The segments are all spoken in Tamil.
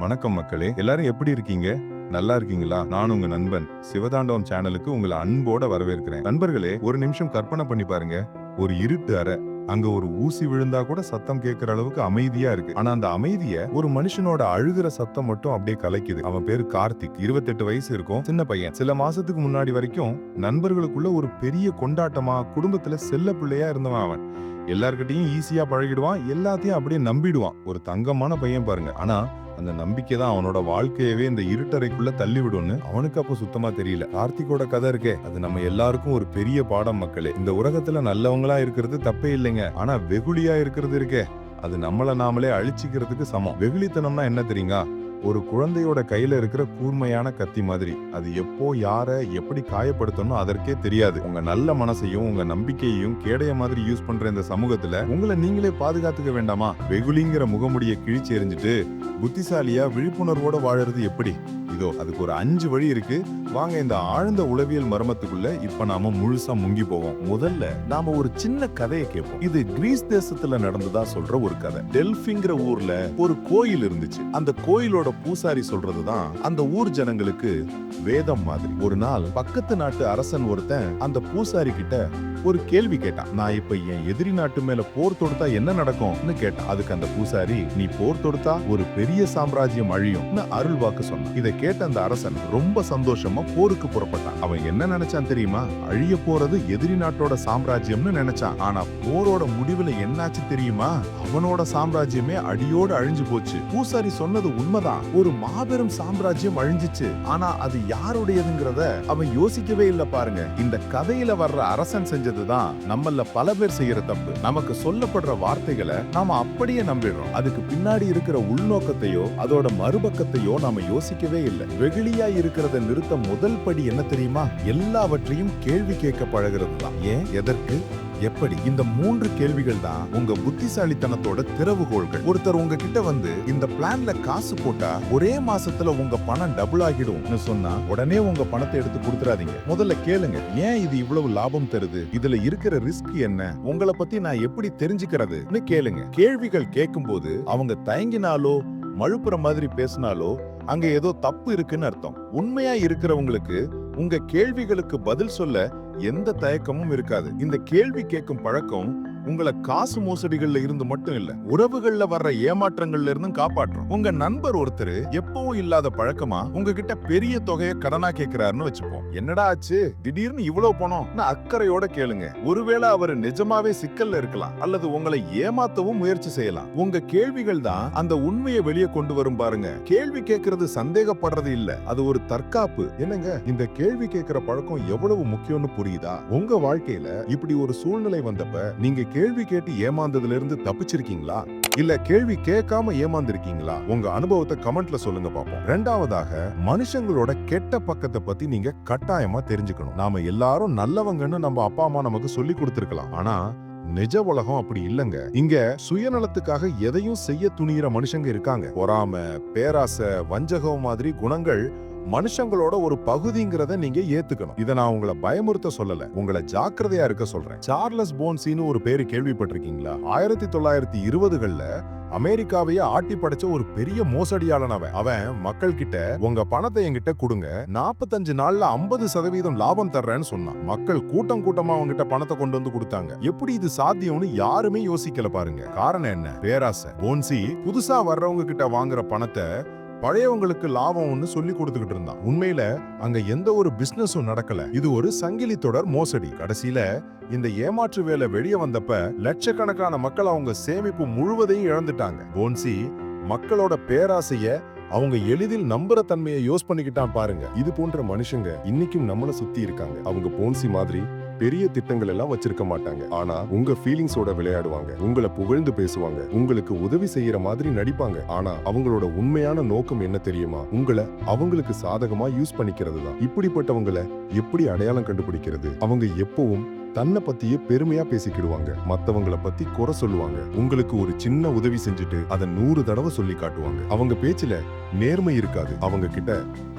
வணக்கம் மக்களே, எல்லாரும் எப்படி இருக்கீங்க? நல்லா இருக்கீங்களா? நான் உங்க நண்பன் சிவதாண்டவம் சேனலுக்கு உங்களை அன்போட வரவேற்கிறேன். நண்பர்களே, ஒரு நிமிஷம் கற்பனை பண்ணி பாருங்க. ஒரு இருட்டு அறை, அங்க ஒரு ஊசி விழுந்தா கூட சத்தம் கேட்கிற அளவுக்கு அமைதியா இருக்கு. ஆனா அந்த அமைதிய ஒரு மனுஷனோட அழுகிற சத்தம் மட்டும் அப்படியே கலைக்குது. அவன் பேரு கார்த்திக், 28 வயசு இருக்கும், சின்ன பையன். சில மாசத்துக்கு முன்னாடி வரைக்கும் நண்பர்களுக்குள்ள ஒரு பெரிய கொண்டாட்டமா, குடும்பத்துல செல்ல பிள்ளையா இருந்தவன் அவன். எல்லார்கிட்டையும் ஈஸியா பழகிடுவான், எல்லாத்தையும் அப்படியே நம்பிடுவான். ஒரு தங்கமான பையன் பாருங்க. ஆனா அந்த நம்பிக்கை தான் அவனோட வாழ்க்கையவே இந்த இருட்டறைக்குள்ள தள்ளி விடும்னு அவனுக்கு அப்போ சுத்தமா தெரியல. கார்த்திகோட கதை இருக்கே, அது நம்ம எல்லாருக்கும் ஒரு பெரிய பாடம் மக்களே. இந்த உலகத்துல நல்லவங்களா இருக்கிறது தப்பே இல்லைங்க, ஆனா வெகுளியா இருக்கிறது இருக்கே, அது நம்மள நாமளே அழிச்சிக்கிறதுக்கு சமம். வெகுளித்தனம்னா என்ன தெரியுங்க? ஒரு குழந்தையோட கையில இருக்கிற கூர்மையான கத்தி மாதிரி. அது எப்போ யார எப்படி காயப்படுத்தணும் அதற்கே தெரியாது. உங்க நல்ல மனசையும் உங்க நம்பிக்கையையும் கேடைய மாதிரி யூஸ் பண்ற இந்த சமூகத்துல உங்களை நீங்களே பாதுகாத்துக்க வேண்டாமா? வெகுளிங்கிற முகமுடியை கிழிச்சு எறிஞ்சிட்டு புத்திசாலியா விழிப்புணர்வோட வாழறது எப்படி? இதோ அதுக்கு ஒரு 5 வழி இருக்கு. வாங்க இந்த ஆழ்ந்த உளவியல் மர்மத்துக்குள்ள இப்ப நாம முழுசா முங்கி போவோம். முதல்ல நாம ஒரு சின்ன கதையை கேட்போம். இது கிரீஸ் தேசத்துல நடந்ததா சொல்ற ஒரு கதை. டெல்பிங்கிற ஊர்ல ஒரு கோயில் இருந்துச்சு. அந்த கோயிலோட பூசாரி சொல்றதுதான் அந்த ஊர் ஜனங்களுக்கு வேதம் மாதிரி. ஒரு நாள் பக்கத்து நாட்டு அரசன் ஒருத்தன் அந்த பூசாரி கிட்ட ஒரு கேள்வி கேட்டான். நான் இப்ப என் எதிரி நாட்டு மேல போர் தொடுத்தா என்ன நடக்கும்னு கேட்டான். அதுக்கு அந்த பூசாரி, நீ போர் தொடுத்தா ஒரு பெரிய சாம்ராஜ்யம் அழியும் அருள் வாக்கு சொன்னான். இதை கேட்ட அந்த அரசன் ரொம்ப சந்தோஷமா போருக்கு புறப்பட்டான். அவன் என்ன நினைச்சான் தெரியுமா? அழிய போறது எதிரி நாட்டோட சாம்ராஜ்யம்னு நினைச்சான். ஆனா போரோட முடிவுல என்னாச்சு தெரியுமா? அவனோட சாம்ராஜ்யமே அடியோடு அழிஞ்சு போச்சு. பூசாரி சொன்னது உண்மைதான். ஒரு மாபெரும் சாம்ராஜ்யம் அழிஞ்சிச்சு. ஆனா அது யாருடையதுங்கிறத அவன் யோசிக்கவே இல்லை பாருங்க. இந்த கதையில வர்ற அரசன் செஞ்சதுதான் நம்மள பல பேர் செய்யற தப்பு. நமக்கு சொல்லப்படுற வார்த்தைகளை நாம அப்படியே நம்பிடுறோம். அதுக்கு பின்னாடி இருக்கிற உள்நோக்கத்தையோ அதோட மறுபக்கத்தையோ நாம யோசிக்கவே இல்லை. வெகுளியா இருக்கிறத நிறுத்த முதல் படி என்ன தெரியுமா? எல்லாவற்றையும் கேள்வி கேட்க பழகிறது தான். ஏன், எதற்கு, எப்படி? இந்த 3 கேள்விகள் தான் உங்க புத்திசாலித்தனத்தோட திறவுகோள்கள். ஒருத்தர் உங்ககிட்ட வந்து இந்த பிளான்ல காசு போட்டா ஒரே மாசத்துல உங்க பணம் டபுள் ஆகிடும்னு சொன்னா உடனே உங்க பணத்தை எடுத்து கொடுத்துறாதீங்க. முதல்ல கேளுங்க, ஏன் இது இவ்வளவு லாபம் தருது? இதுல இருக்கிற ரிஸ்க் என்ன? உங்களை பத்தி நான் எப்படி தெரிஞ்சுக்கிறதுன்னு கேளுங்க. கேள்விகள் கேட்கும் போது அவங்க தயங்கினாலோ மழுப்புற மாதிரி பேசினாலோ அங்க ஏதோ தப்பு இருக்குன்னு அர்த்தம். உண்மையா இருக்கிறவங்களுக்கு உங்க கேள்விகளுக்கு பதில் சொல்ல எந்த தயக்கமும் இருக்காது. இந்த கேள்வி கேட்கும் பழக்கம் உங்களை காசு மோசடிகள்ல இருந்து மட்டும் இல்ல, உறவுகள்ல வர்ற ஏமாற்றங்கள்ல இருந்தும் காப்பாற்றும். உங்க நண்பர் ஒருத்தர் எப்பவும் இல்லாத பழக்கமா உங்ககிட்ட பெரிய தொகையை கடனா கேட்கிறாருன்னு வச்சுப்போம். என்னடா ஆச்சு, திடீர்னு இவ்வளவு பணம்? அக்கறையோட கேளுங்க. ஒருவேளை அவர் நிஜமாவே சிக்கல்ல இருக்கலாம், அல்லது உங்களை ஏமாத்தவும் முயற்சி செய்யலாம். உங்க கேள்விகள் தான் அந்த உண்மையை வெளியே கொண்டு வரும் பாருங்க. கேள்வி கேட்கறது சந்தேகப்படுறது இல்ல, அது ஒரு தற்காப்பு. என்னங்க, இந்த கேள்வி கேட்கிற பழக்கம் எவ்வளவு முக்கியம்னு புரியுதா? உங்க வாழ்க்கையில இப்படி ஒரு சூழ்நிலை வந்தப்ப நீங்க கேள்வி கேட்டு ஏமாந்ததுல இருந்து தப்பிச்சிருக்கீங்களா? இல்ல கேள்வி கேட்காம ஏமாந்திருக்கீங்களா? உங்க அனுபவத்தை கமெண்ட்ல சொல்லுங்க பாப்போம். இரண்டாவதாக, மனுஷங்களோட கெட்ட பக்கத்தை பத்தி நீங்க கட்டாயமா தெரிஞ்சுக்கணும். நாம எல்லாரும் நல்லவங்கன்னு நம்ம அப்பா அம்மா நமக்கு சொல்லி கொடுத்திருக்கலாம். ஆனா நிஜ உலகம் அப்படி இல்லங்க. இங்க சுயநலத்துக்காக எதையும் செய்ய துணிகிற மனுஷங்க இருக்காங்க. பொறாமை, பேராசை, வஞ்சகம் மாதிரி குணங்கள் மனுஷங்களோட ஒரு பகுதிங்கிறத நீங்க ஏத்துக்கணும். இத நான் உங்களை பயமுறுத்த சொல்லல, உங்களை ஜாக்கிரதையா இருக்க சொல்றேன். சார்லஸ் போன்சின்னு ஒரு பேரு கேள்விப்பட்டிருக்கீங்களா? 1920கள்ல அமெரிக்காவையே ஆட்டி படைச்ச ஒரு பெரிய மோசடியாளன் அவன் மக்கள் கிட்ட உங்க பணத்தை என்கிட்ட கொடுங்க, 45 நாள்ல 50% லாபம் தர்றேன்னு சொன்னான். மக்கள் கூட்டம் கூட்டமா அவங்கிட்ட பணத்தை கொண்டு வந்து கொடுத்தாங்க. எப்படி இது சாத்தியம்னு யாருமே யோசிக்கல பாருங்க. காரணம் என்ன? பேராசை. போன்சி புதுசா வர்றவங்க கிட்ட வாங்குற பணத்தை பழையவங்களுக்கு லாபம்னு சொல்லி கொடுத்துக்கிட்டு இருந்தான். உண்மையில அங்க எந்த ஒரு பிசினஸும் நடக்கல. இது ஒரு சங்கிலி தொடர் மோசடி. கடைசியில இந்த ஏமாற்று வேலை வெளியே வந்தப்ப லட்சக்கணக்கான மக்கள் அவங்க சேமிப்பு முழுவதையும் இழந்துட்டாங்க. போன்சி மக்களோட பேராசைய அவங்க எளிதில் நம்புற தன்மையை யோஸ் பண்ணிக்கிட்டான் பாருங்க. இது போன்ற மனுஷங்க இன்னைக்கும் நம்மள சுத்தி இருக்காங்க. அவங்க போன்சி மாதிரி பெரிய திட்டங்கள் எல்லாம் வச்சிருக்க மாட்டாங்க. ஆனா உங்க ஃபீலிங்ஸோட விளையாடுவாங்க, உங்களை புகழ்ந்து பேசுவாங்க, உங்களுக்கு உதவி செய்யற மாதிரி நடிப்பாங்க. ஆனா அவங்களோட உண்மையான நோக்கம் என்ன தெரியுமா? உங்களை அவங்களுக்கு சாதகமா யூஸ் பண்ணிக்கிறது தான். இப்படிப்பட்டவங்களை எப்படி அடையாளம் கண்டுபிடிக்கிறது? அவங்க எப்பவும் தன்னை பத்தியே பெருமையா பேசிக்கிடுவாங்க, மத்தவங்களை பத்தி குறை சொல்லுவாங்க. உங்களுக்கு ஒரு சின்ன உதவி செஞ்சுட்டு அதை 100 தடவை சொல்லி காட்டுவாங்க. அவங்க பேச்சுல நேர்மை இருக்காது. அவங்க கிட்ட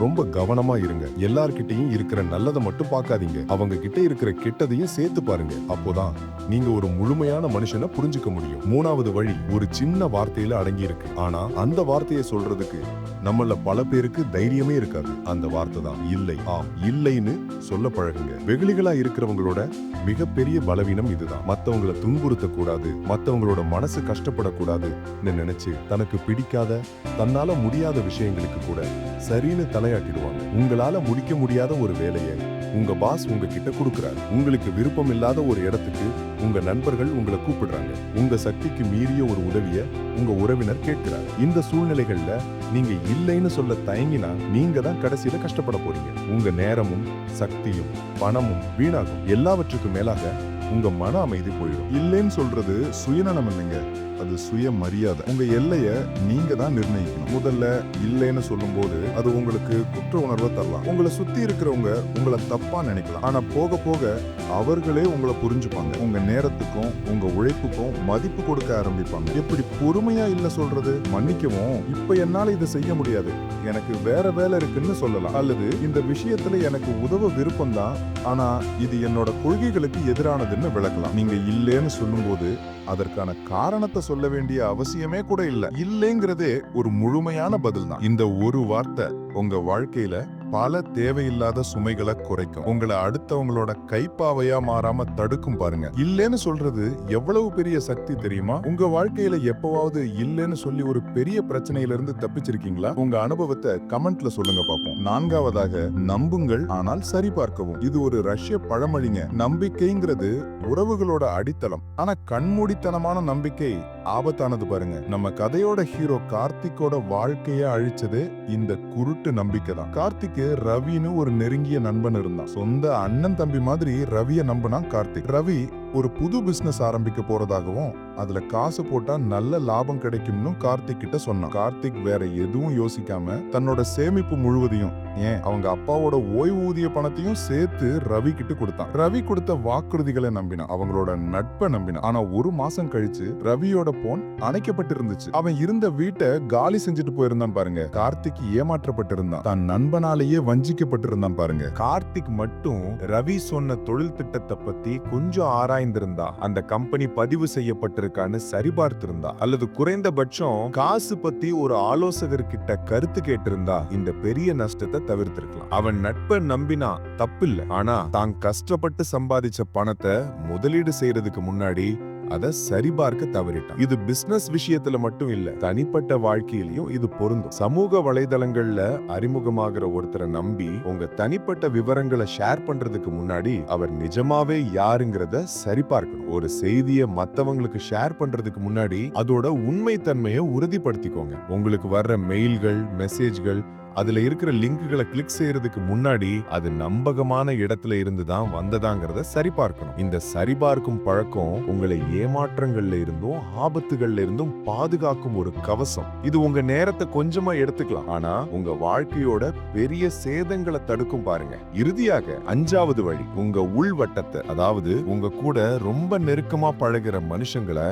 ரொம்ப கவனமா இருங்க. எல்லார்கிட்டயும் இருக்கிற நல்லதை மட்டும் பார்க்காதீங்க. அவங்க கிட்ட இருக்கிற கெட்டதையும் சேர்த்து பாருங்க. அப்போதான் நீங்க ஒரு முழுமையான மனுஷனை புரிஞ்சுக்க முடியும். மூணாவது வழி ஒரு சின்ன வார்த்தையில அடங்கி இருக்கு. ஆனா அந்த வார்த்தையை சொல்றதுக்கு நம்மள பல பேருக்கு தைரியமே இருக்காது. அந்த வார்த்தை தான் இல்லை. ஆம், இல்லைன்னு சொல்ல பழகுங்க. வெகுளிகளா இருக்கிறவங்களோட மிகப்பெரிய பலவீனம் இதுதான். மத்தவங்களை துன்புறுத்த கூடாது, மத்தவங்களோட மனசு கஷ்டப்படக்கூடாதுன்னு நினைச்சு தனக்கு பிடிக்காத, தன்னால முடியாத விஷயங்களுக்கு கூட சரின்னு தலையாட்டிடுவாங்க. உங்களால முடிக்க முடியாத ஒரு வேலையை உங்க பாஸ் உங்ககிட்ட கொடுக்கிறார். உங்களுக்கு விருப்பம் இல்லாத ஒரு இடத்துக்கு உங்க நண்பர்கள் உங்களை கூப்பிடுறாங்க. உங்க சக்திக்கு மீறிய ஒரு உதவிய உங்க உறவினர் கேட்கிறார். இந்த சூழ்நிலைகள்ல நீங்க இல்லைன்னு சொல்ல தயங்கினா நீங்க தான் கடைசியில கஷ்டப்பட போறீங்க. உங்க நேரமும் சக்தியும் பணமும் வீணாகும். எல்லாவற்றுக்கும் மேலாக உங்க மன அமைதி போயிடும். இல்லைன்னு சொல்றது சுயநலம் இல்லைங்க, அது சுய மரியாதை. உங்க எல்லைய நீங்க தான் நிர்ணயிக்கணும். முதல்ல இல்லைன்னு சொல்லும் போது அது உங்களுக்கு குற்ற உணர்வை தரலாம். உங்களை சுத்தி இருக்கிறவங்க உங்களை தப்பா நினைக்கலாம். ஆனா போக போக அவர்களே உங்களை புரிஞ்சுப்பாங்க. உங்க நேரத்துக்கும் உங்க உழைப்புக்கும் மதிப்பு கொடுக்க ஆரம்பிப்பாங்க. எப்படி பொறுமையா இல்ல சொல்றது? மன்னிக்கவும், இப்ப என்னால இதை செய்ய முடியாது, எனக்கு வேற வேலை இருக்குன்னு சொல்லலாம். அல்லது இந்த விஷயத்துல எனக்கு உதவ விருப்பம் தான், ஆனா இது என்னோட கொள்கைகளுக்கு எதிரானதுன்னு விளக்கலாம். நீங்க இல்லைன்னு சொல்லும் போது அதற்கான காரணத்தை சொல்ல வேண்டிய அவசியமே கூட இல்ல. இல்லைங்கிறதே ஒரு முழுமையான பதில் தான். இந்த ஒரு வார்த்தை உங்க வாழ்க்கையில பல தேவையில்லாத சுமைகளை குறைக்கும். உங்களை அடுத்தவங்களோட கைப்பாவையா மாறாம தடுக்கும். பாருங்க, இல்லைன்னு சொல்றது எவ்வளவு பெரிய சக்தி தெரியுமா? உங்க வாழ்க்கையில எப்பவாவது இல்லைன்னு சொல்லி ஒரு பெரிய பிரச்சனையில இருந்து தப்பிச்சிருக்கீங்களா? உங்க அனுபவத்தை கமெண்ட்ல சொல்லுங்க பாப்போம். நான்காவதாக, நம்புங்கள் ஆனால் சரி பார்க்கவும். இது ஒரு ரஷ்ய பழமொழிங்க. நம்பிக்கைங்கிறது உறவுகளோட அடித்தளம். ஆனா கண்மூடித்தனமான நம்பிக்கை ஆபத்தானது. பாருங்க, நம்ம கதையோட ஹீரோ கார்த்திக்கோட வாழ்க்கைய அழிச்சது இந்த குருட்டு நம்பிக்கை தான். கார்த்திக் ரவின்னு ஒரு நெருங்கிய நண்பன் இருந்தான். சொந்த அண்ணன் தம்பி மாதிரி ரவிய நம்பினான் கார்த்திக். ரவி ஒரு புது பிசினஸ் ஆரம்பிக்க போறதாகவும் அதுல காசு போட்டா நல்ல லாபம் கிடைக்கும்னு கார்த்திக் கிட்ட சொன்னான். கார்த்திக் வேற எதுவும் யோசிக்காம தன்னோட சேமிப்பு முழுவதையும், ஏன் அவங்க அப்பாவோட ஓய்வூதிய பணத்தையும் சேர்த்து ரவி கிட்ட கொடுத்தான். ரவி கொடுத்த வாக்குறுதிகளை நம்பினான், அவங்களோட நட்பை நம்பினான். ஆனா ஒரு மாசம் கழிச்சு ரவியோட போன் அணைக்கப்பட்டிருந்துச்சு. அவன் இருந்த வீட்டை காலி செஞ்சுட்டு போயிருந்தான். பாருங்க, கார்த்திக் ஏமாற்றப்பட்டிருந்தான், தன் நண்பனாலேயே வஞ்சிக்கப்பட்டிருந்தான். பாருங்க, கார்த்திக் மட்டும் ரவி சொன்ன தொழில் திட்டத்தை பத்தி கொஞ்சம் ஆராய்ந்திருந்தா, அந்த கம்பெனி பதிவு செய்யப்பட்டிருக்கான்னு சரிபார்த்திருந்தா, அல்லது குறைந்தபட்சம் காசு பத்தி ஒரு ஆலோசகர் கிட்ட கருத்து கேட்டிருந்தா இந்த பெரிய நஷ்டத்தை தவிர்த்திருக்கலாம். அவன் நட்பை நம்பினா தப்பில்லை, ஆனா தான் கஷ்டப்பட்டு சம்பாதிச்ச பணத்தை முதலீடு செய்யறதுக்கு முன்னாடி அதை சரிபார்க்க தவறிட்டான். இது பிசினஸ் விஷயத்துல மட்டும் இல்ல, தனிப்பட்ட வாழ்க்கையிலயும் இது பொருந்தும். சமூக வலைதளங்கள்ல அறிமுகமாகிற ஒருத்தரை நம்பி உங்க தனிப்பட்ட விவரங்களை ஷேர் பண்றதுக்கு முன்னாடி அவர் நிஜமாவே யாருங்கிறத சரிபார்க்கணும். ஒரு செய்தியை மத்தவங்களுக்கு ஷேர் பண்றதுக்கு முன்னாடி அதோட உண்மை தன்மையை உறுதிப்படுத்திக்கோங்க. உங்களுக்கு வர்ற மெயில்கள், மெசேஜ்கள், அதுல இருக்கிற லிங்குகளை கிளிக் செய்யறதுக்கு முன்னாடி அது நம்பகமான இடத்துல இருந்து தான் வந்ததாங்கிறத சரிபார்க்கணும். இந்த சரிபார்க்கும் பழக்கம் உங்களை ஏமாற்றங்கள்ல இருந்தும் ஆபத்துகள்ல இருந்தும் பாதுகாக்கும் ஒரு கவசம். இது உங்க நேரத்தை கொஞ்சமா எடுத்துக்கலாம், ஆனா உங்க வாழ்க்கையோட பெரிய சேதங்களை தடுக்கும். பாருங்க, இறுதியாக அஞ்சாவது வழி, உங்க உள்வட்டத்தை, அதாவது உங்க கூட ரொம்ப நெருக்கமா பழகிற மனுஷங்களை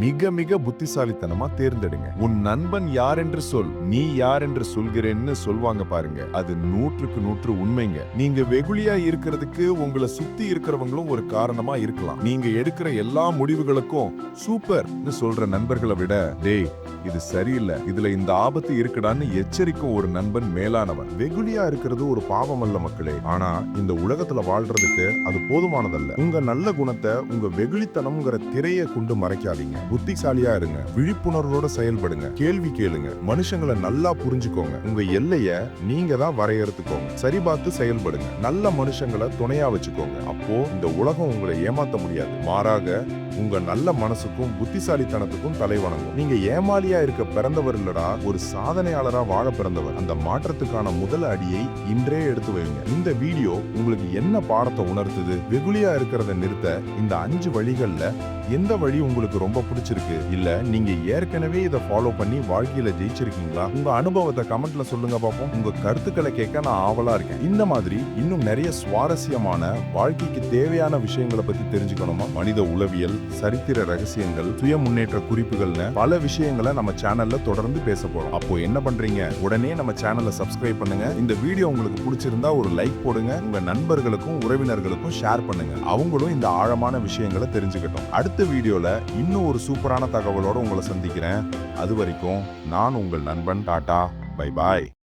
மிக மிக புத்திசாலித்தனமா தேர்ந்தெடுங்க. உன் நண்பன் யார் என்று சொல், நீ யார் என்று சொல்கிறேன்னு சொல்வாங்க பாருங்க, அது 100க்கு 100 உண்மைங்க. நீங்க வெகுளியா இருக்கிறதுக்கு உங்களை சுத்தி இருக்கிறவங்களும் ஒரு காரணமா இருக்கலாம். நீங்க எடுக்கிற எல்லா முடிவுகளுக்கும் சூப்பர்னு சொல்ற நண்பர்களை விட, டேய் இது சரியில்லை, இதுல இந்த ஆபத்து இருக்குடான்னு எச்சரிக்கும் ஒரு நண்பன் மேலானவன். வெகுளியா இருக்கிறது ஒரு பாவம் அல்ல மக்களே, ஆனா இந்த உலகத்துல வாழ்றதுக்கு அது போதுமானதல்ல. உங்க நல்ல குணத்தை உங்க வெகுளித்தனம்ங்கிற திரையை கொண்டு மறைக்காதீங்க. புத்திசாலியா இருங்க, விழிப்புணர்வோட செயல்படுங்க, கேள்வி கேளுங்க, மனுஷங்களை நல்லா புரிஞ்சுக்கோங்க. உங்க எல்லைய நீங்க தான் வரையறுத்துக்கோங்க, சரி பார்த்து செயல்படுங்க, நல்ல மனுஷங்களை துணையா வச்சுக்கோங்க. அப்போ இந்த உலகம் உங்களை ஏமாத்த முடியாது, மாறாக உங்க நல்ல மனசுக்கும் புத்திசாலித்தனத்துக்கும் தலை வணங்கும். நீங்க ஏமாளியா இருக்க பிறந்தவர் இல்லடா, ஒரு சாதனையாளரா வாழ பிறந்தவர். அந்த மாற்றத்துக்கான முதல் அடியை இன்றே எடுத்து வைங்க. இந்த வீடியோ உங்களுக்கு என்ன பாடத்தை உணர்த்துது? வெகுளியா இருக்கிறத நிறுத்த இந்த 5 வழிகள்ல எந்த வழி உங்களுக்கு ரொம்ப பிடிச்சிருக்கு இல்ல நீங்க ஏற்கனவே இதை ஃபாலோ பண்ணி வாழ்க்கையில ஜெயிச்சிருக்கீங்களா? உங்க அனுபவத்தை கமெண்ட்ல சொல்லுங்க பாப்போம். உங்க கருத்துக்களை கேட்க நான் ஆவலா இருக்கேன். இந்த மாதிரி இன்னும் நிறைய சுவாரஸ்யமான வாழ்க்கைக்கு தேவையான விஷயங்களை பத்தி தெரிஞ்சுக்கணுமா? மனித உளவியல், சரித்திர ரகசியங்கள், சுய முன்னேற்ற குறிப்புகள்னு பல விஷயங்களை நம்ம சேனல்ல தொடர்ந்து பேச போறோம். அப்போ என்ன பண்றீங்க? உடனே நம்ம சேனலை சப்ஸ்கிரைப் பண்ணுங்க. இந்த வீடியோ உங்களுக்கு பிடிச்சிருந்தா ஒரு லைக் போடுங்க. உங்க நண்பர்களுக்கும் உறவினர்களுக்கும் ஷேர் பண்ணுங்க. அவங்களும் இந்த ஆழமான விஷயங்களை தெரிஞ்சுக்கட்டும். அடுத்த வீடியோல இன்னும் ஒரு சூப்பரான தகவலோட உங்களை சந்திக்கிறேன். அது வரைக்கும் நான் உங்கள் நண்பன். Tata, bye bye.